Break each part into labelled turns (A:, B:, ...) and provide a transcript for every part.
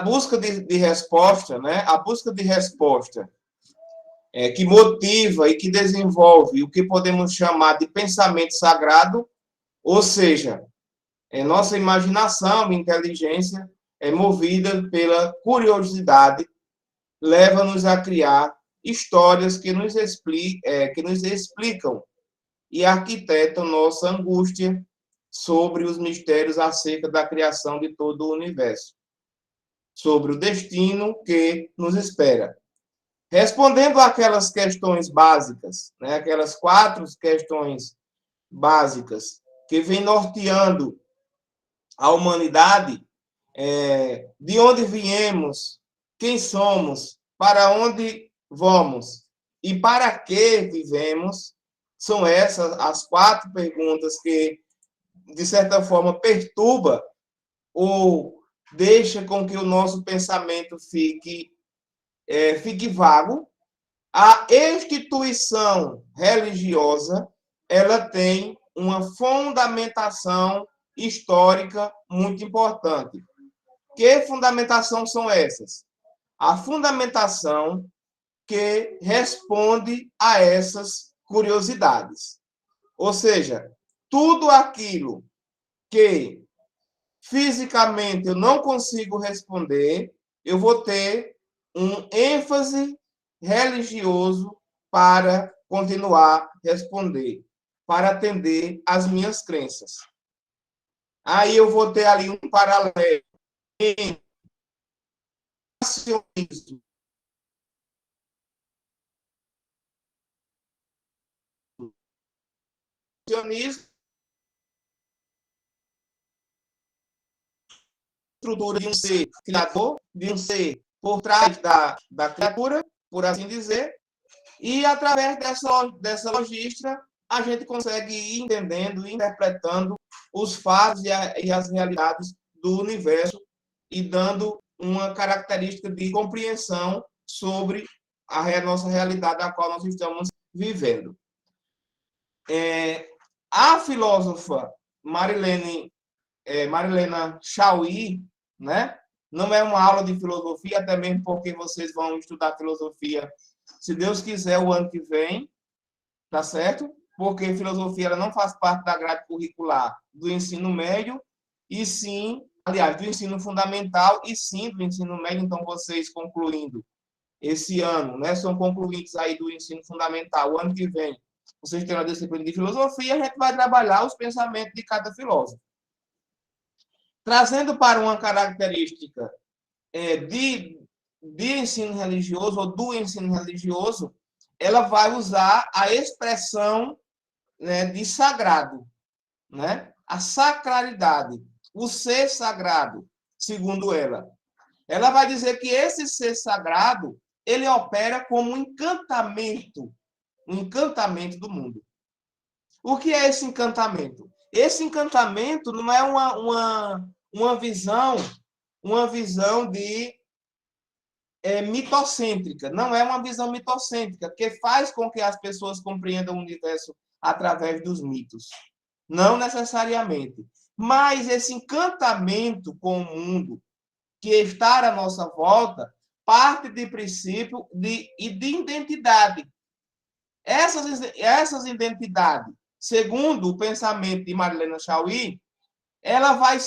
A: busca de resposta, né? A busca de resposta que motiva e que desenvolve o que podemos chamar de pensamento sagrado, ou seja, nossa imaginação e inteligência é movida pela curiosidade, leva-nos a criar histórias que nos explicam e arquitetam nossa angústia sobre os mistérios acerca da criação de todo o universo, sobre o destino que nos espera. Respondendo àquelas questões básicas, né, aquelas 4 questões básicas que vêm norteando a humanidade, de onde viemos, quem somos, para onde vamos e para que vivemos, são essas as 4 perguntas que, de certa forma, perturba ou deixa com que o nosso pensamento fique vago. A instituição religiosa, ela tem uma fundamentação histórica muito importante. Que fundamentação são essas? A fundamentação que responde a essas curiosidades. Ou seja, tudo aquilo que fisicamente eu não consigo responder, eu vou ter um ênfase religioso para continuar a responder, para atender às minhas crenças. Aí eu vou ter ali um paralelo entre racionalismo estrutura de um ser criador, de um ser por trás da criatura, por assim dizer, e através dessa logística a gente consegue ir entendendo, interpretando os fatos e as realidades do universo e dando uma característica de compreensão sobre a nossa realidade a qual nós estamos vivendo. A filósofa Marilena Chauí, né? Não é uma aula de filosofia, até mesmo porque vocês vão estudar filosofia, se Deus quiser, o ano que vem, tá certo? Porque filosofia ela não faz parte da grade curricular do ensino médio, e sim, aliás, do ensino fundamental, e sim do ensino médio. Então, vocês concluindo esse ano, né? São concluintes aí do ensino fundamental, o ano que vem, vocês têm uma disciplina de filosofia, a gente vai trabalhar os pensamentos de cada filósofo. Trazendo para uma característica de ensino religioso ou do ensino religioso, ela vai usar a expressão, né, de sagrado, né? A sacralidade, o ser sagrado, segundo ela. Ela vai dizer que esse ser sagrado, ele opera como um encantamento do mundo. O que é esse encantamento? Esse encantamento não é uma visão de mitocêntrica, não é uma visão mitocêntrica que faz com que as pessoas compreendam o universo através dos mitos. Não necessariamente. Mas esse encantamento com o mundo que está à nossa volta parte de princípio e de identidade. Essas identidades, segundo o pensamento de Marilena Chauí, ela vai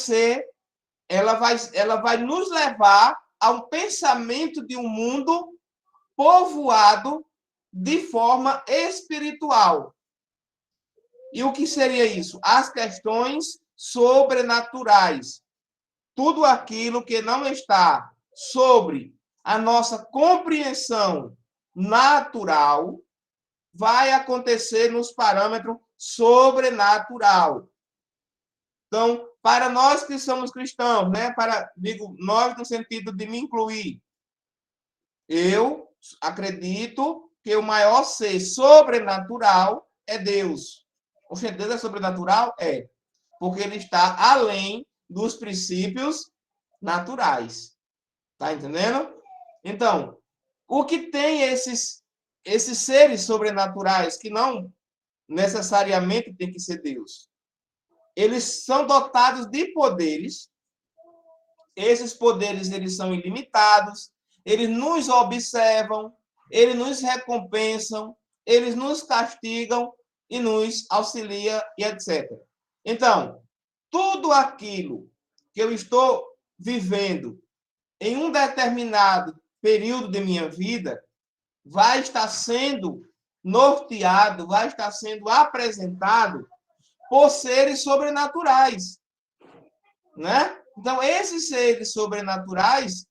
A: nos levar a um pensamento de um mundo povoado de forma espiritual. E o que seria isso? As questões sobrenaturais. Tudo aquilo que não está sobre a nossa compreensão natural vai acontecer nos parâmetros sobrenatural. Então, para nós que somos cristãos, né? Digo nós no sentido de me incluir, eu acredito que o maior ser sobrenatural é Deus. O ser Deus é sobrenatural? É. Porque ele está além dos princípios naturais. Tá entendendo? Então, o que tem esses seres sobrenaturais que não necessariamente tem que ser Deus? Eles são dotados de poderes Esses poderes, eles são ilimitados, eles nos observam, eles nos recompensam, eles nos castigam e nos auxiliam e etc. Então, tudo aquilo que eu estou vivendo em um determinado período de minha vida vai estar sendo norteado, vai estar sendo apresentado por seres sobrenaturais, né? Então, esses seres sobrenaturais,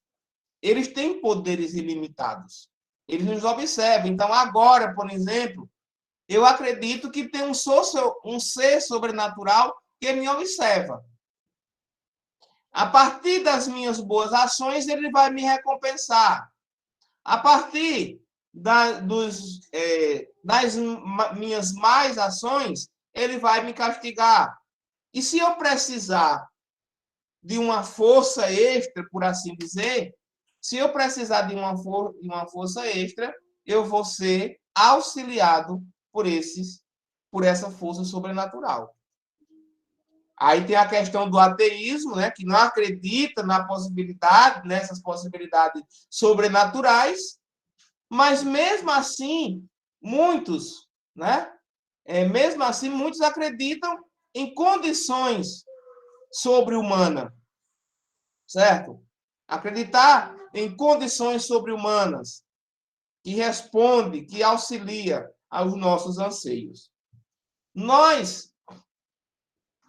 A: eles têm poderes ilimitados. Eles nos observam. Então, agora, por exemplo, eu acredito que tem um ser sobrenatural que me observa. A partir das minhas boas ações, ele vai me recompensar. A partir das minhas más ações, ele vai me castigar. E se eu precisar de uma força extra, por assim dizer, se eu precisar de uma força extra, eu vou ser auxiliado por essa força sobrenatural. Aí tem a questão do ateísmo, né, que não acredita nessas possibilidades sobrenaturais, mas mesmo assim, muitos, né, mesmo assim, muitos acreditam em condições sobre-humanas, certo? Acreditar em condições sobre-humanas que responde, que auxilia aos nossos anseios. Nós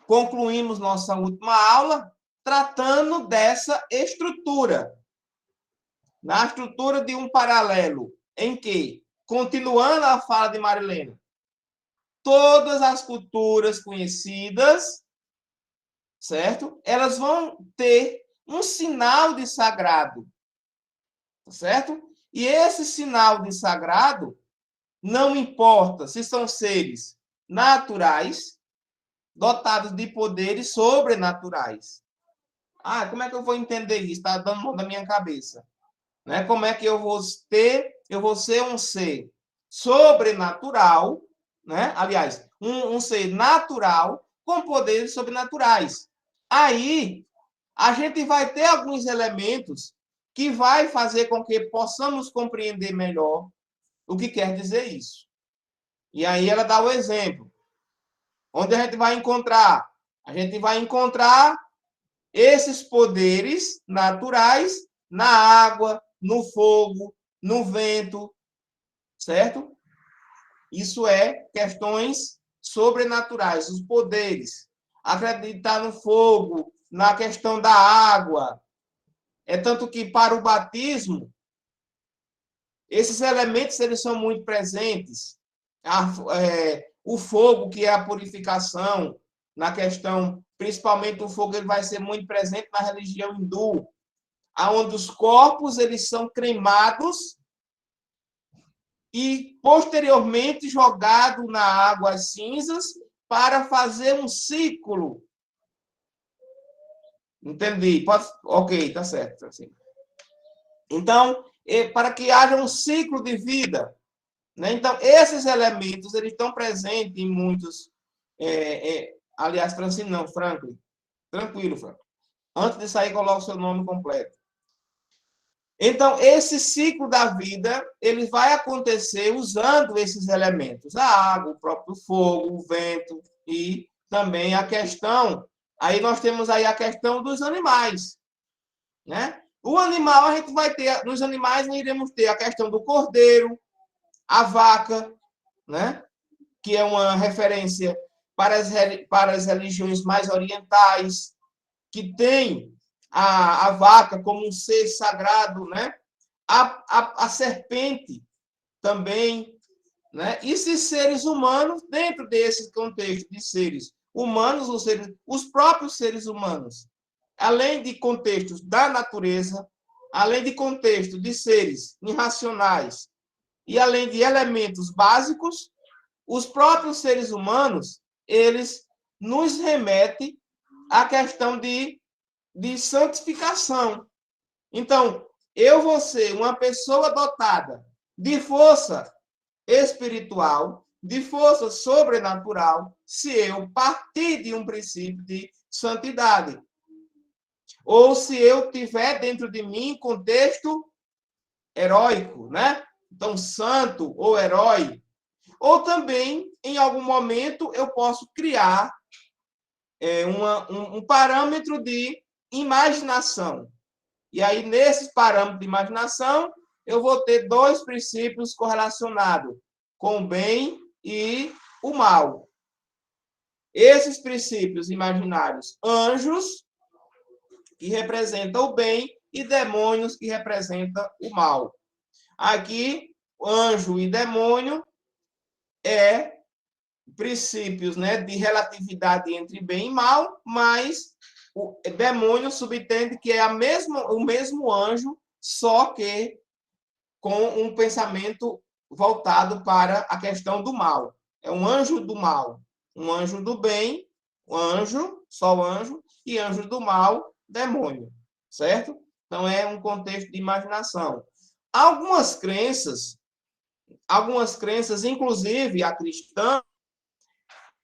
A: concluímos nossa última aula tratando dessa estrutura, na estrutura de um paralelo, em que, continuando a fala de Marilena, todas as culturas conhecidas, certo? Elas vão ter um sinal de sagrado, certo? E esse sinal de sagrado, não importa se são seres naturais, dotados de poderes sobrenaturais. Ah, como é que eu vou entender isso? Está dando nó na minha cabeça. Né? Como é que eu vou ser um ser sobrenatural, né? Aliás, um ser natural com poderes sobrenaturais. Aí, a gente vai ter alguns elementos que vai fazer com que possamos compreender melhor o que quer dizer isso. E aí ela dá o exemplo. Onde a gente vai encontrar? A gente vai encontrar esses poderes naturais na água, no fogo, no vento, certo? Isso é questões sobrenaturais, os poderes. Acreditar no fogo, na questão da água. É tanto que para o batismo, esses elementos eles são muito presentes. O fogo, que é a purificação, na questão, principalmente o fogo, ele vai ser muito presente na religião hindu, onde os corpos eles são cremados e posteriormente jogados na água as cinzas para fazer um ciclo. Entendi. Ok, tá certo. Assim. Então, para que haja um ciclo de vida. Né? Então, esses elementos eles estão presentes em muitos. Aliás, Francine, não, Franklin. Tranquilo, Franklin. Antes de sair, coloque o seu nome completo. Então, esse ciclo da vida, ele vai acontecer usando esses elementos. A água, o próprio fogo, o vento e também a questão... Aí nós temos aí a questão dos animais. Né? O animal, a gente vai ter... Nos animais, nós iremos ter a questão do cordeiro, a vaca, né? Que é uma referência para as religiões mais orientais, que tem a vaca como um ser sagrado, né? A serpente também, né? E esses seres humanos, dentro desse contexto de seres humanos, os próprios seres humanos, além de contextos da natureza, além de contexto de seres irracionais e além de elementos básicos, os próprios seres humanos, eles nos remetem à questão de santificação. Então, eu vou ser uma pessoa dotada de força espiritual, de força sobrenatural, se eu partir de um princípio de santidade. ou se eu tiver dentro de mim contexto heróico, né? Então, santo ou herói. Ou também, em algum momento, eu posso criar um parâmetro de imaginação. E aí, nesse parâmetro de imaginação, eu vou ter dois princípios correlacionados com o bem e o mal. Esses princípios imaginários, anjos, que representam o bem, e demônios, que representam o mal. Aqui, anjo e demônio é princípios, né, de relatividade entre bem e mal, mas o demônio subentende que é o mesmo anjo, só que com um pensamento voltado para a questão do mal. É um anjo do mal, um anjo do bem, um anjo, só o anjo, e anjo do mal, demônio, certo? Então é um contexto de imaginação. Algumas crenças, inclusive a cristã,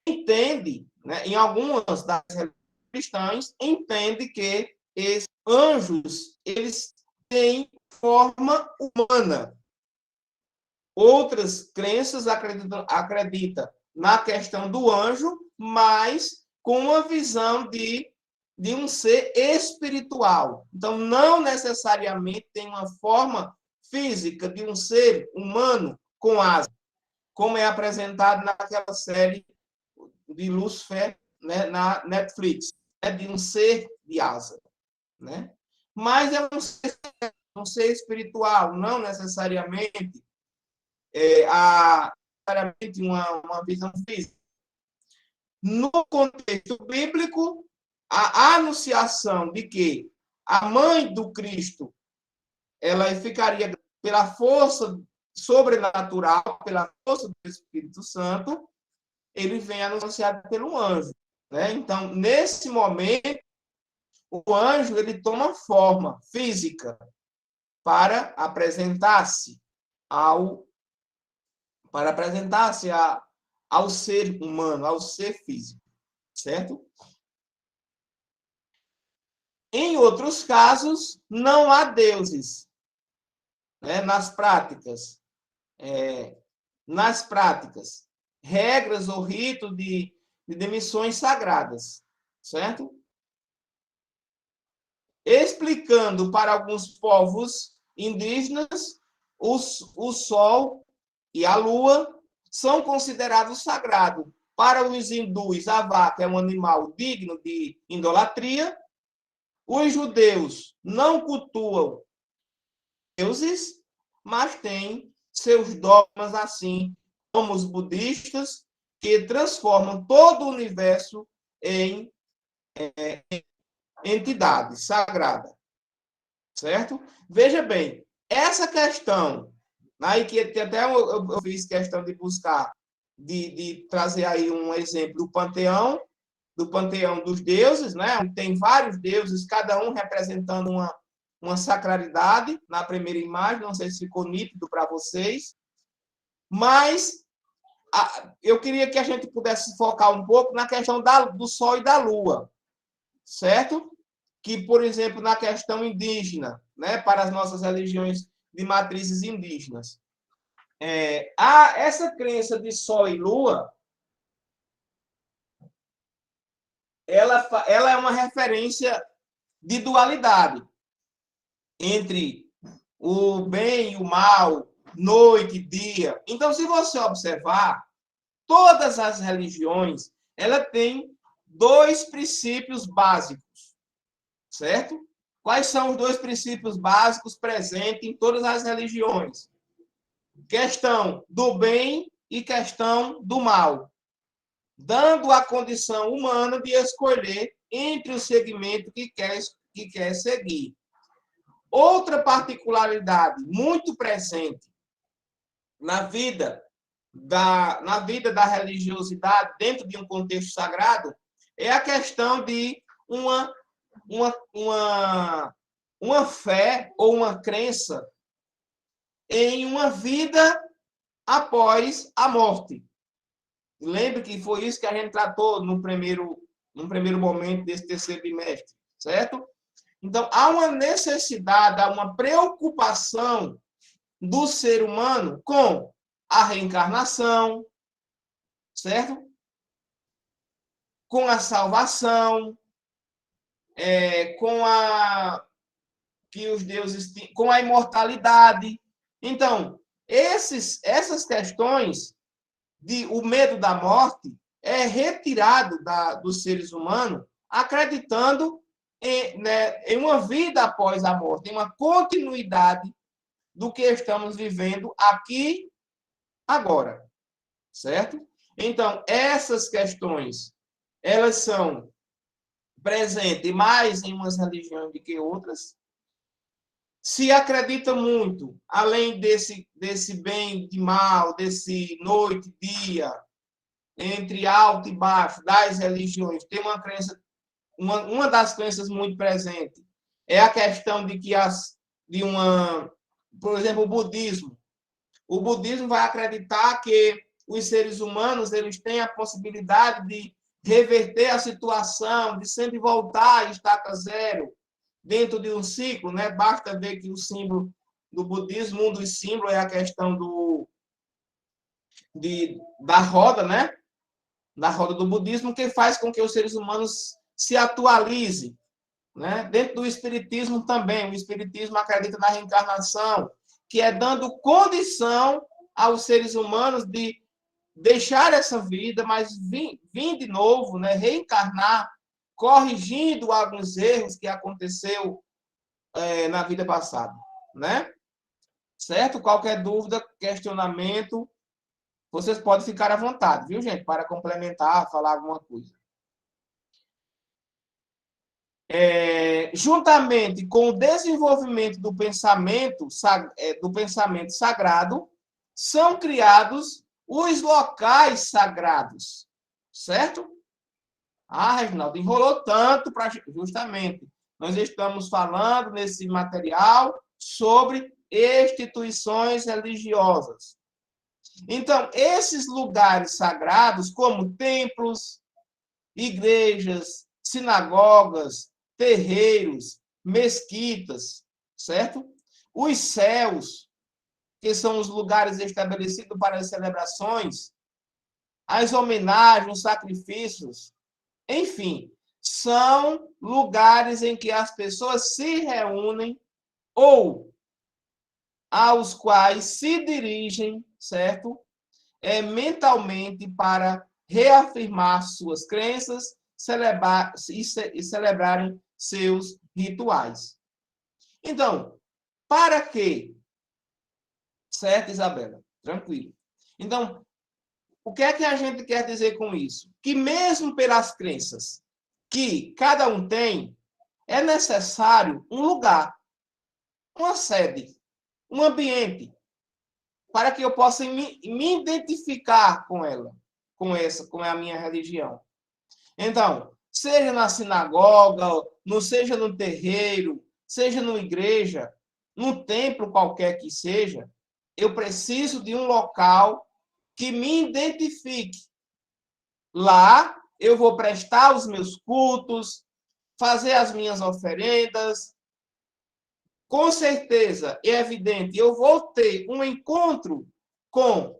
A: entende, né, em algumas das religiões cristãs, entende que esses anjos, eles têm forma humana. Outras crenças acreditam na questão do anjo, mas com uma visão de um ser espiritual. Então, não necessariamente tem uma forma física de um ser humano com asas, como é apresentado naquela série de Lucifer, né, na Netflix, né, de um ser de asa, né? Mas é um ser espiritual, não necessariamente necessariamente uma visão física. No contexto bíblico, a anunciação de que a mãe do Cristo ela ficaria pela força sobrenatural, pela força do Espírito Santo, ele vem anunciado pelo anjo, né? Então, nesse momento, o anjo ele toma forma física para apresentar-se ao ao ser humano, ao ser físico, certo? Em outros casos, não há deuses, né? Nas práticas, regras ou ritos de demissões sagradas, certo? Explicando para alguns povos indígenas, o sol e a lua são considerados sagrados. Para os hindus, a vaca é um animal digno de idolatria. Os judeus não cultuam deuses, mas têm seus dogmas assim, como os budistas, que transformam todo o universo em entidade sagrada, certo? Veja bem, essa questão, aí que até eu fiz questão de buscar, de trazer aí um exemplo do panteão dos deuses, né? Tem vários deuses, cada um representando uma sacralidade na primeira imagem, não sei se ficou nítido para vocês, mas eu queria que a gente pudesse focar um pouco na questão do Sol e da Lua, certo? Que, por exemplo, na questão indígena, né, para as nossas religiões de matrizes indígenas, essa crença de Sol e Lua, ela é uma referência de dualidade entre o bem e o mal, noite e dia. Então, se você observar, todas as religiões, ela tem dois princípios básicos, certo? Quais são os dois princípios básicos presentes em todas as religiões? Questão do bem e questão do mal, dando a condição humana de escolher entre o segmento que quer seguir. Outra particularidade muito presente na vida da religiosidade dentro de um contexto sagrado é a questão de uma fé ou uma crença em uma vida após a morte. Lembre que foi isso que a gente tratou no primeiro momento desse terceiro bimestre, certo? Então, há uma necessidade, há uma preocupação do ser humano com a reencarnação, certo? Com a salvação, com a que os deuses com a imortalidade. Então, essas questões de o medo da morte é retirado dos seres humanos, acreditando em uma vida após a morte, em uma continuidade do que estamos vivendo aqui agora, certo? Então, essas questões, elas são presentes mais em umas religiões do que outras. Se acredita muito, além desse bem e mal, desse noite e dia, entre alto e baixo das religiões, tem uma crença, uma das crenças muito presente é a questão de que por exemplo, o budismo. O budismo vai acreditar que os seres humanos eles têm a possibilidade de reverter a situação, de sempre voltar à estaca zero, dentro de um ciclo, né? Basta ver que o símbolo do budismo, um dos símbolos é a questão da roda, né? Da roda do budismo, que faz com que os seres humanos se atualizem, né? Dentro do espiritismo também, o espiritismo acredita na reencarnação, que é dando condição aos seres humanos de deixar essa vida, mas vir de novo, né? Reencarnar, corrigindo alguns erros que aconteceu na vida passada, né? Certo? Qualquer dúvida, questionamento, vocês podem ficar à vontade, viu, gente? Para complementar, falar alguma coisa. Juntamente com o desenvolvimento do pensamento sagrado, são criados os locais sagrados, certo? Ah, Reginaldo, enrolou tanto para justamente. Nós estamos falando nesse material sobre instituições religiosas. Então, esses lugares sagrados, como templos, igrejas, sinagogas, terreiros, mesquitas, certo? Os céus, que são os lugares estabelecidos para as celebrações, as homenagens, os sacrifícios, enfim, são lugares em que as pessoas se reúnem ou aos quais se dirigem, certo? Mentalmente para reafirmar suas crenças e celebrarem seus rituais. Então, para quê? Certo, Isabela? Tranquilo. Então, o que é que a gente quer dizer com isso? Que mesmo pelas crenças que cada um tem, é necessário um lugar, uma sede, um ambiente, para que eu possa me identificar com ela, com a minha religião. Então, seja na sinagoga, não seja no terreiro, seja numa igreja, num templo qualquer que seja, eu preciso de um local que me identifique. Lá eu vou prestar os meus cultos, fazer as minhas oferendas. Com certeza, é evidente, eu vou ter um encontro com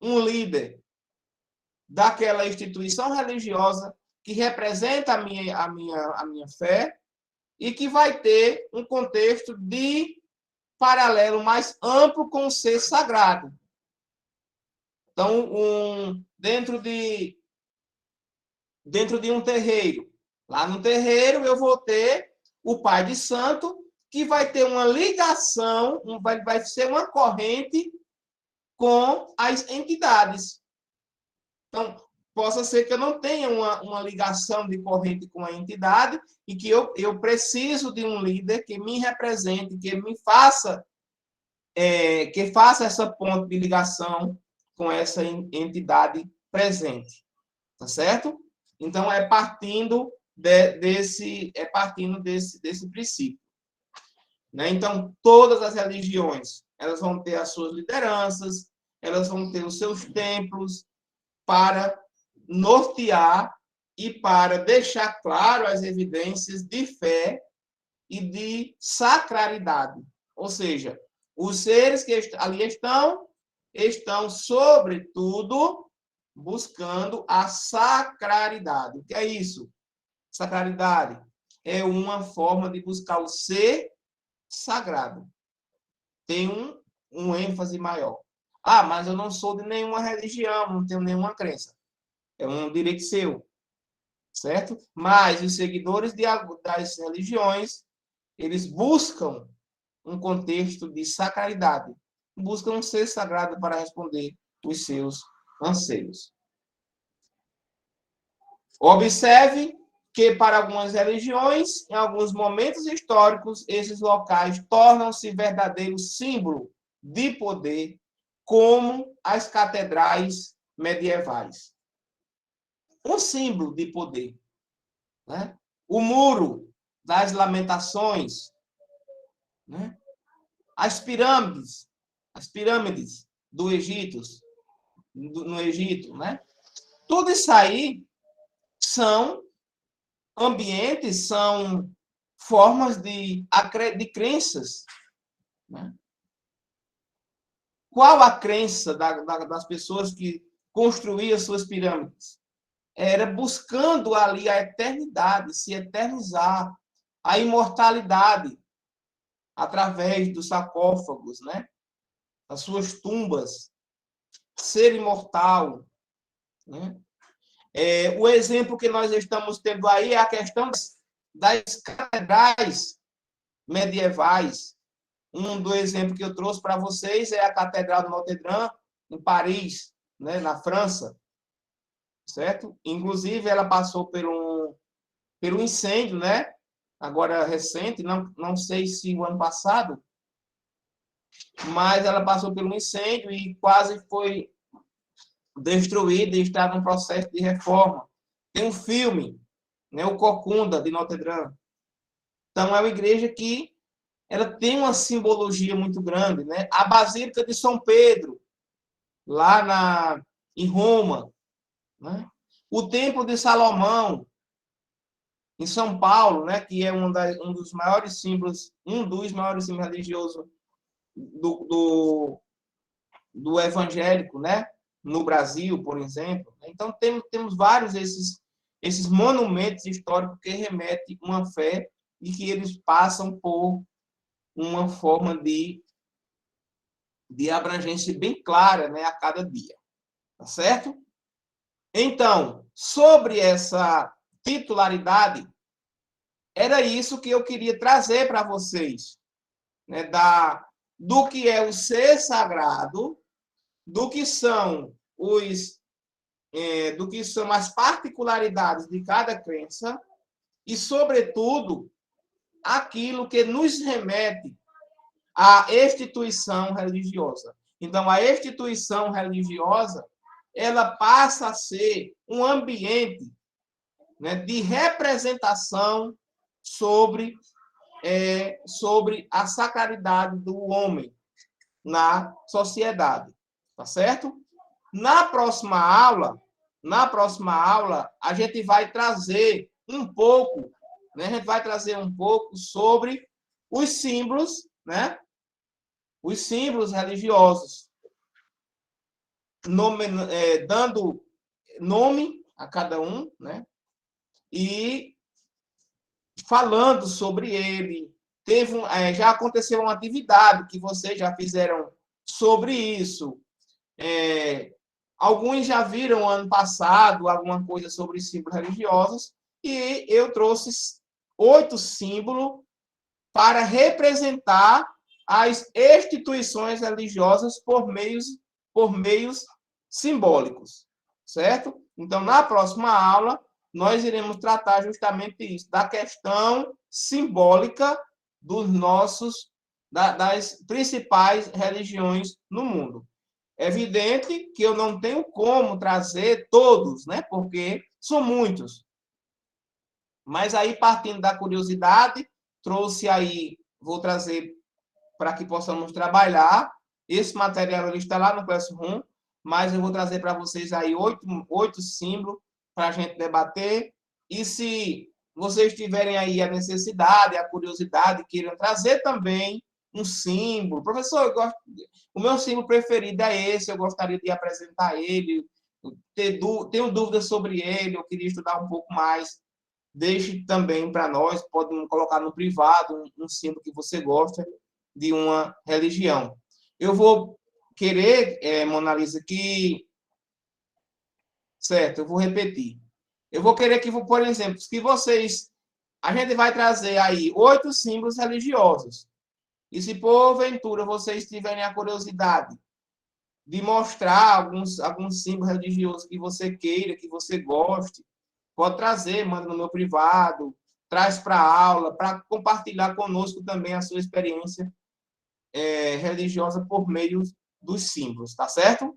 A: um líder daquela instituição religiosa que representa a minha fé e que vai ter um contexto de paralelo mais amplo com o ser sagrado. Então, dentro de um terreiro, lá no terreiro eu vou ter o pai de santo, que vai ter uma ligação, vai ser uma corrente com as entidades. Então, possa ser que eu não tenha uma ligação de corrente com a entidade e que eu preciso de um líder que me represente, que me faça, que faça essa ponte de ligação com essa entidade presente. Tá certo? Então, é partindo desse princípio. Né? Então, todas as religiões, elas vão ter as suas lideranças, elas vão ter os seus templos para nortear e para deixar claro as evidências de fé e de sacralidade. Ou seja, os seres que ali estão, sobretudo, buscando a sacralidade. O que é isso? Sacralidade é uma forma de buscar o ser sagrado. Tem um ênfase maior. Ah, mas eu não sou de nenhuma religião, não tenho nenhuma crença. É um direito seu, certo? Mas os seguidores das religiões, eles buscam um contexto de sacralidade, buscam um ser sagrado para responder os seus anseios. Observe que, para algumas religiões, em alguns momentos históricos, esses locais tornam-se verdadeiros símbolos de poder, como as catedrais medievais. Um símbolo de poder, né? O Muro das Lamentações, né? As pirâmides do Egito, no Egito, né? Tudo isso aí são ambientes, são formas de crenças, né? Qual a crença das pessoas que construíam suas pirâmides? Era buscando ali a eternidade, se eternizar, a imortalidade, através dos sarcófagos, né? As suas tumbas, ser imortal, né? O exemplo que nós estamos tendo aí é a questão das catedrais medievais. Um do exemplo que eu trouxe para vocês é a Catedral de Notre-Dame, em Paris, né, na França, certo? Inclusive, ela passou pelo incêndio, né? Agora recente, não sei se o ano passado, mas ela passou pelo incêndio e quase foi destruída e está num processo de reforma. Tem um filme, né, o Corcunda, de Notre Dame. Então, é uma igreja que ela tem uma simbologia muito grande, né? A Basílica de São Pedro, lá em Roma, né? O Templo de Salomão, em São Paulo, né? Que é um dos maiores símbolos religiosos do evangélico, né? No Brasil, por exemplo. Então, temos vários esses monumentos históricos que remetem uma fé e que eles passam por uma forma de abrangência bem clara, né, a cada dia. Tá certo? Então, sobre essa titularidade, era isso que eu queria trazer para vocês, né, do que é o ser sagrado, do que são as particularidades de cada crença e, sobretudo, aquilo que nos remete à instituição religiosa. Então, a instituição religiosa, ela passa a ser um ambiente, né, de representação sobre a sacralidade do homem na sociedade, tá certo? Na próxima aula, a gente vai trazer um pouco, né? A gente vai trazer um pouco sobre os símbolos, né? Os símbolos religiosos, dando nome a cada um, né? E falando sobre ele. Já aconteceu uma atividade que vocês já fizeram sobre isso. Alguns já viram ano passado alguma coisa sobre símbolos religiosos e eu trouxe 8 símbolos para representar as instituições religiosas por meios simbólicos, certo? Então, na próxima aula, nós iremos tratar justamente isso, da questão simbólica das principais religiões no mundo. É evidente que eu não tenho como trazer todos, né? Porque são muitos. Mas aí, partindo da curiosidade, vou trazer para que possamos trabalhar. Esse material ele está lá no Classroom, mas eu vou trazer para vocês aí 8 símbolos para a gente debater. E se vocês tiverem aí a necessidade, a curiosidade, queiram trazer também um símbolo. Professor, o meu símbolo preferido é esse, eu gostaria de apresentar ele, tenho dúvidas sobre ele, eu queria estudar um pouco mais. Deixe também para nós, pode colocar no privado um símbolo que você gosta de uma religião. Eu vou querer, Mona Lisa, que... Certo, eu vou repetir. Eu vou querer que, por exemplo, que vocês... A gente vai trazer aí 8 símbolos religiosos. E se, porventura, vocês tiverem a curiosidade de mostrar alguns símbolos religiosos que você queira, que você goste, pode trazer, manda no meu privado, traz para a aula, para compartilhar conosco também a sua experiência religiosa por meio dos símbolos, tá certo?